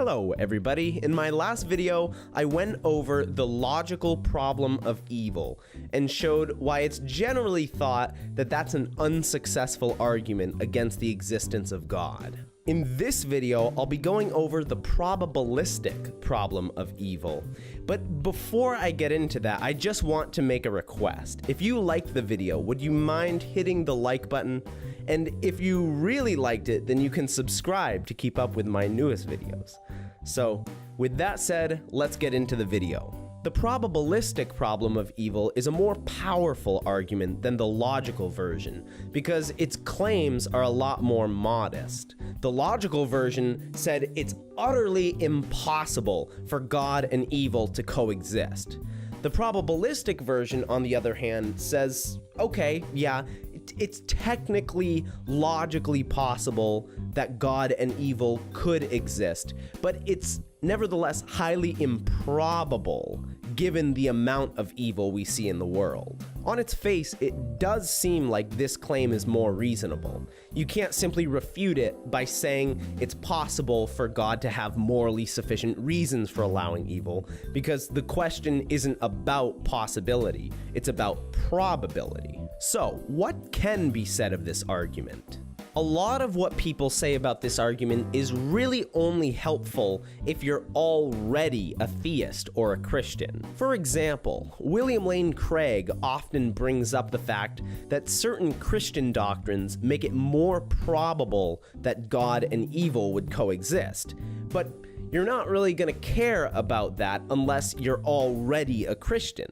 Hello everybody, in my last video I went over the logical problem of evil and showed why it's generally thought that that's an unsuccessful argument against the existence of God. In this video, I'll be going over the probabilistic problem of evil. But before I get into that, I just want to make a request. If you liked the video, would you mind hitting the like button? And if you really liked it, then you can subscribe to keep up with my newest videos. So, with that said, let's get into the video. The probabilistic problem of evil is a more powerful argument than the logical version, because its claims are a lot more modest. The logical version said it's utterly impossible for God and evil to coexist. The probabilistic version, on the other hand, says, okay, yeah, it's technically, logically possible that God and evil could exist, but it's nevertheless highly improbable given the amount of evil we see in the world. On its face, it does seem like this claim is more reasonable. You can't simply refute it by saying it's possible for God to have morally sufficient reasons for allowing evil, because the question isn't about possibility, it's about probability. So, what can be said of this argument? A lot of what people say about this argument is really only helpful if you're already a theist or a Christian. For example, William Lane Craig often brings up the fact that certain Christian doctrines make it more probable that God and evil would coexist. But you're not really going to care about that unless you're already a Christian.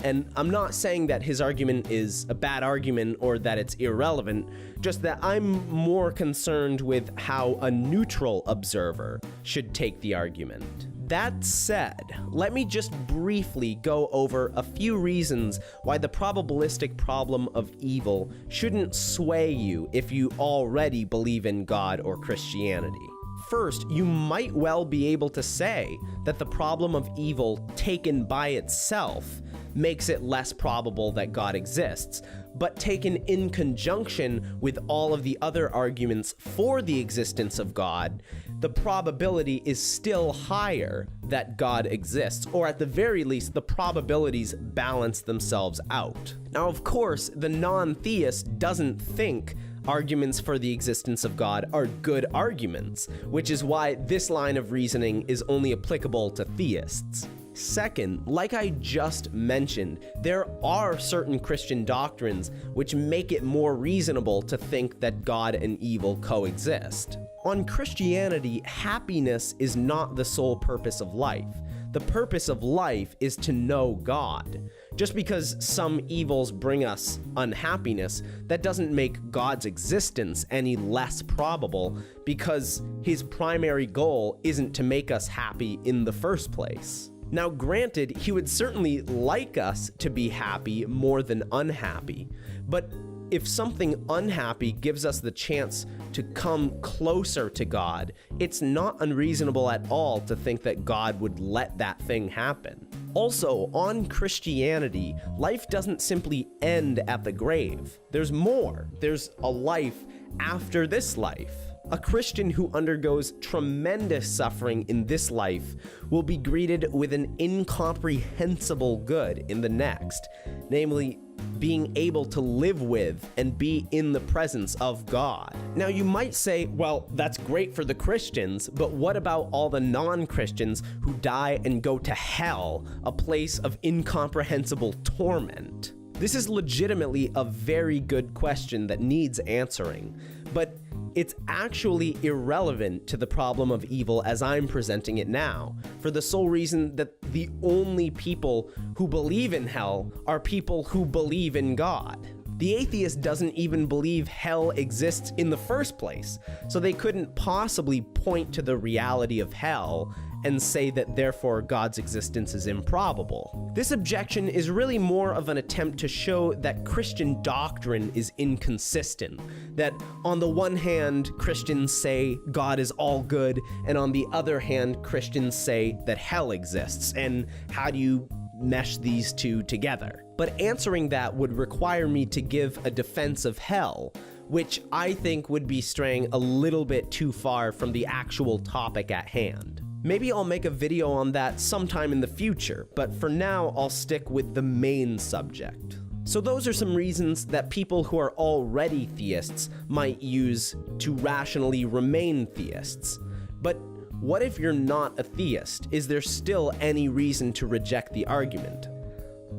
And I'm not saying that his argument is a bad argument or that it's irrelevant, just that I'm more concerned with how a neutral observer should take the argument. That said, let me just briefly go over a few reasons why the probabilistic problem of evil shouldn't sway you if you already believe in God or Christianity. First, you might well be able to say that the problem of evil taken by itself makes it less probable that God exists, but taken in conjunction with all of the other arguments for the existence of God, the probability is still higher that God exists, or at the very least, the probabilities balance themselves out. Now, of course, the non-theist doesn't think arguments for the existence of God are good arguments, which is why this line of reasoning is only applicable to theists. Second, like I just mentioned, there are certain Christian doctrines which make it more reasonable to think that God and evil coexist. On Christianity, happiness is not the sole purpose of life. The purpose of life is to know God. Just because some evils bring us unhappiness, that doesn't make God's existence any less probable, because his primary goal isn't to make us happy in the first place. Now, granted, he would certainly like us to be happy more than unhappy, but if something unhappy gives us the chance to come closer to God, it's not unreasonable at all to think that God would let that thing happen. Also, on Christianity, life doesn't simply end at the grave. There's more. There's a life after this life. A Christian who undergoes tremendous suffering in this life will be greeted with an incomprehensible good in the next, namely, being able to live with and be in the presence of God. Now, you might say, well, that's great for the Christians, but what about all the non-Christians who die and go to hell, a place of incomprehensible torment? This is legitimately a very good question that needs answering, but it's actually irrelevant to the problem of evil as I'm presenting it now, for the sole reason that the only people who believe in hell are people who believe in God. The atheist doesn't even believe hell exists in the first place, so they couldn't possibly point to the reality of hell and say that therefore God's existence is improbable. This objection is really more of an attempt to show that Christian doctrine is inconsistent, that on the one hand, Christians say God is all good, and on the other hand, Christians say that hell exists, and how do you mesh these two together? But answering that would require me to give a defense of hell, which I think would be straying a little bit too far from the actual topic at hand. Maybe I'll make a video on that sometime in the future, but for now I'll stick with the main subject. So those are some reasons that people who are already theists might use to rationally remain theists. But what if you're not a theist? Is there still any reason to reject the argument?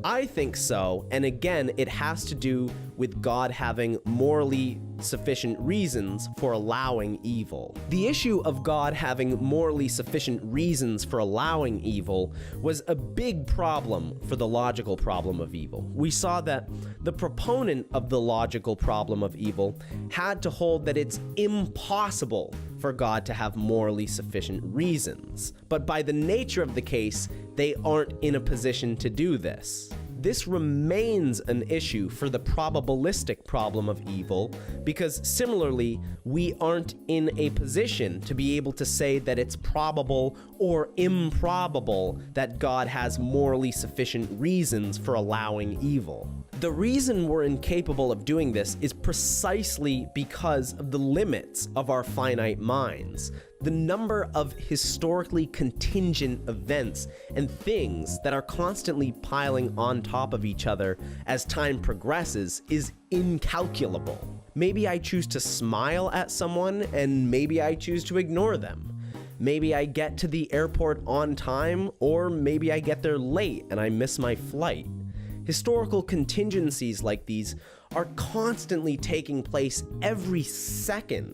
I think so, and again, it has to do with God having morally sufficient reasons for allowing evil. The issue of God having morally sufficient reasons for allowing evil was a big problem for the logical problem of evil. We saw that the proponent of the logical problem of evil had to hold that it's impossible for God to have morally sufficient reasons. But by the nature of the case, they aren't in a position to do this. This remains an issue for the probabilistic problem of evil because similarly, we aren't in a position to be able to say that it's probable or improbable that God has morally sufficient reasons for allowing evil. The reason we're incapable of doing this is precisely because of the limits of our finite minds. The number of historically contingent events and things that are constantly piling on top of each other as time progresses is incalculable. Maybe I choose to smile at someone and maybe I choose to ignore them. Maybe I get to the airport on time, or maybe I get there late and I miss my flight. Historical contingencies like these are constantly taking place every second,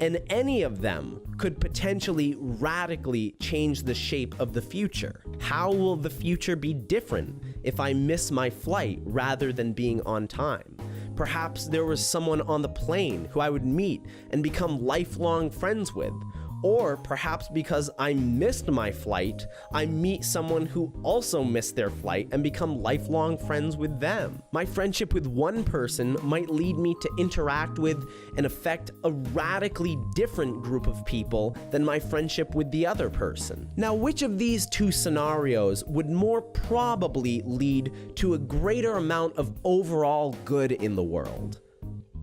and any of them could potentially radically change the shape of the future. How will the future be different if I miss my flight rather than being on time? Perhaps there was someone on the plane who I would meet and become lifelong friends with. Or perhaps because I missed my flight, I meet someone who also missed their flight and become lifelong friends with them. My friendship with one person might lead me to interact with and affect a radically different group of people than my friendship with the other person. Now, which of these two scenarios would more probably lead to a greater amount of overall good in the world?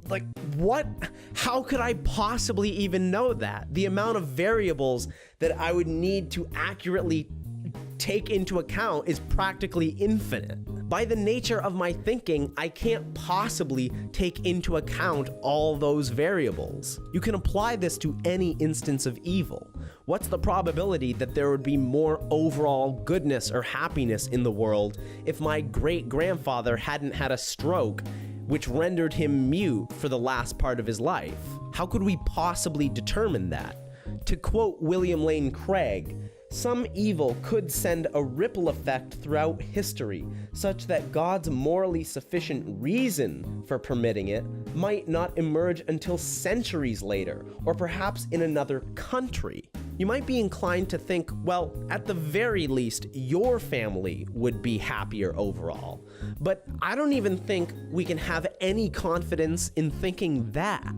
Like, what? How could I possibly even know that? The amount of variables that I would need to accurately take into account is practically infinite. By the nature of my thinking, I can't possibly take into account all those variables. You can apply this to any instance of evil. What's the probability that there would be more overall goodness or happiness in the world if my great-grandfather hadn't had a stroke, which rendered him mute for the last part of his life? How could we possibly determine that? To quote William Lane Craig, some evil could send a ripple effect throughout history, such that God's morally sufficient reason for permitting it might not emerge until centuries later, or perhaps in another country. You might be inclined to think, well, at the very least, your family would be happier overall. But I don't even think we can have any confidence in thinking that.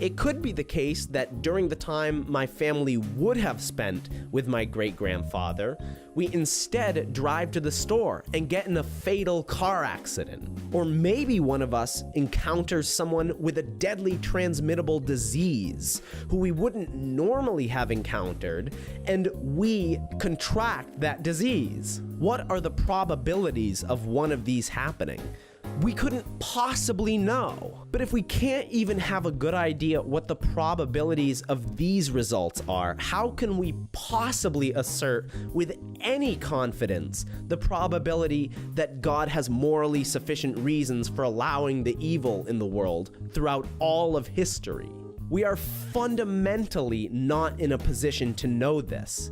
It could be the case that during the time my family would have spent with my great-grandfather, we instead drive to the store and get in a fatal car accident. Or maybe one of us encounters someone with a deadly transmittable disease who we wouldn't normally have encountered, and we contract that disease. What are the probabilities of one of these happening? We couldn't possibly know. But if we can't even have a good idea what the probabilities of these results are, how can we possibly assert with any confidence the probability that God has morally sufficient reasons for allowing the evil in the world throughout all of history? We are fundamentally not in a position to know this.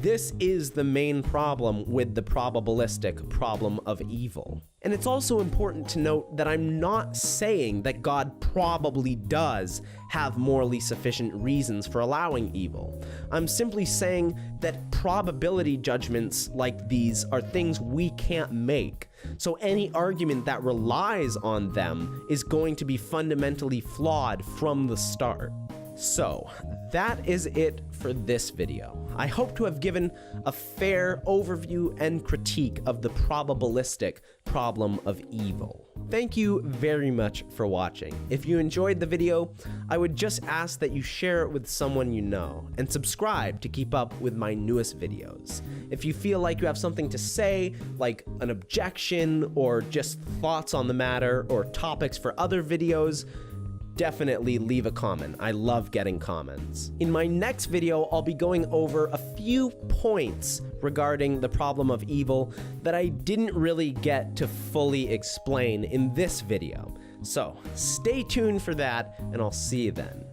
This is the main problem with the probabilistic problem of evil. And it's also important to note that I'm not saying that God probably does have morally sufficient reasons for allowing evil. I'm simply saying that probability judgments like these are things we can't make. So any argument that relies on them is going to be fundamentally flawed from the start. So, that is it for this video. I hope to have given a fair overview and critique of the probabilistic problem of evil. thank you very much for watching. If you enjoyed the video, I would just ask that you share it with someone you know, and subscribe to keep up with my newest videos. If you feel like you have something to say, like an objection, or just thoughts on the matter, or topics for other videos, definitely leave a comment. I love getting comments. In my next video, I'll be going over a few points regarding the problem of evil that I didn't really get to fully explain in this video. So stay tuned for that, and I'll see you then.